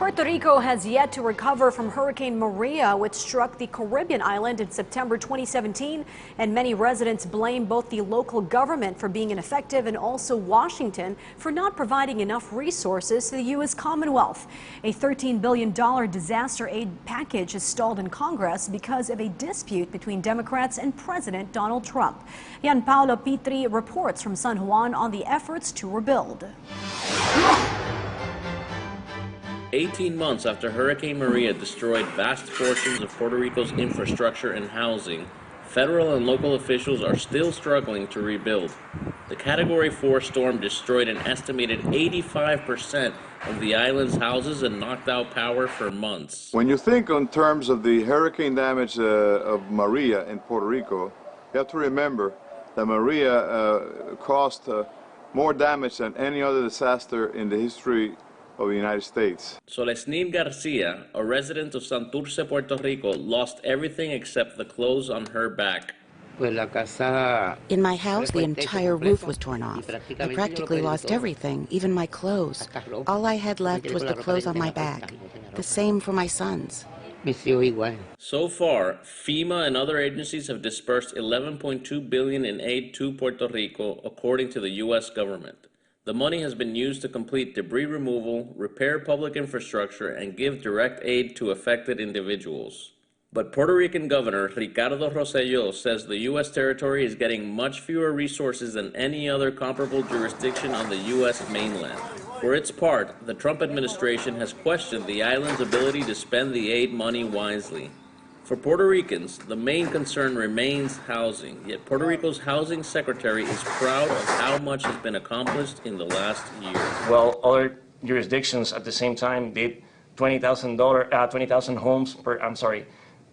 Puerto Rico has yet to recover from Hurricane Maria, which struck the Caribbean island in September 2017, and many residents blame both the local government for being ineffective and also Washington for not providing enough resources to the U.S. Commonwealth. A $13 billion disaster aid package is stalled in Congress because of a dispute between Democrats and President Donald Trump. Yan Paulo Pitri reports from San Juan on the efforts to rebuild. 18 months after Hurricane Maria destroyed vast portions of Puerto Rico's infrastructure and housing, federal and local officials are still struggling to rebuild. The Category 4 storm destroyed an estimated 85% of the island's houses and knocked out power for months. When you think in terms of the hurricane damage of Maria in Puerto Rico, you have to remember that Maria caused more damage than any other disaster in the history of the United States. Solesnil Garcia, a resident of Santurce, Puerto Rico, lost everything except the clothes on her back. In my house, the entire roof was torn off. I practically lost everything, even my clothes. All I had left was the clothes on my back. The same for my sons. So far, FEMA and other agencies have dispersed $11.2 billion in aid to Puerto Rico, according to the U.S. government. The money has been used to complete debris removal, repair public infrastructure, and give direct aid to affected individuals. But Puerto Rican Governor Ricardo Rosselló says the U.S. territory is getting much fewer resources than any other comparable jurisdiction on the U.S. mainland. For its part, the Trump administration has questioned the island's ability to spend the aid money wisely. For Puerto Ricans, the main concern remains housing, yet Puerto Rico's housing secretary is proud of how much has been accomplished in the last year. Well, other jurisdictions at the same time did 20,000 homes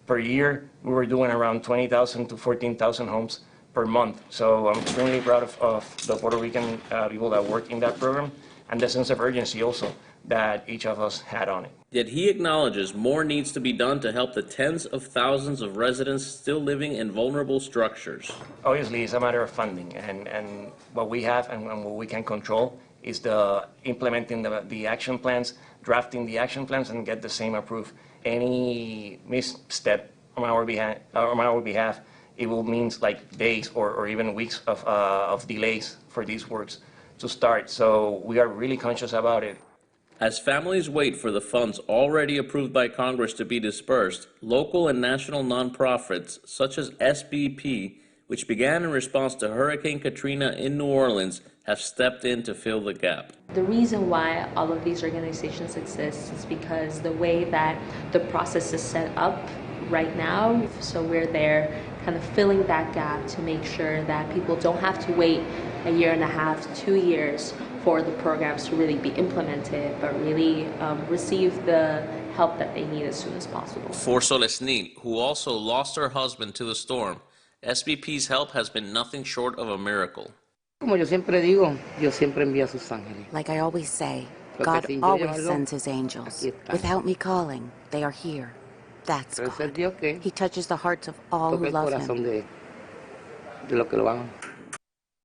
per year. We were doing around 20,000 to 14,000 homes per month. So I'm extremely proud of the Puerto Rican people that work in that program, and the sense of urgency also that each of us had on it. Yet he acknowledges more needs to be done to help the tens of thousands of residents still living in vulnerable structures. Obviously, it's a matter of funding, and what we have and what we can control is implementing the action plans, drafting the action plans, and get the same approved. Any misstep on our behalf, it will mean like days or even weeks of delays for these works to start. So we are really conscious about it. As families wait for the funds already approved by Congress to be dispersed, local and national nonprofits such as SBP, which began in response to Hurricane Katrina in New Orleans, have stepped in to fill the gap. The reason why all of these organizations exist is because the way that the process is set up right now, so we're there kind of filling that gap to make sure that people don't have to wait a year and a half, 2 years for the programs to really be implemented, but really receive the help that they need as soon as possible. For Solesnil, who also lost her husband to the storm, SBP's help has been nothing short of a miracle. Like I always say, God always sends his angels. Without me calling, they are here. That's God. He touches the hearts of all who love him.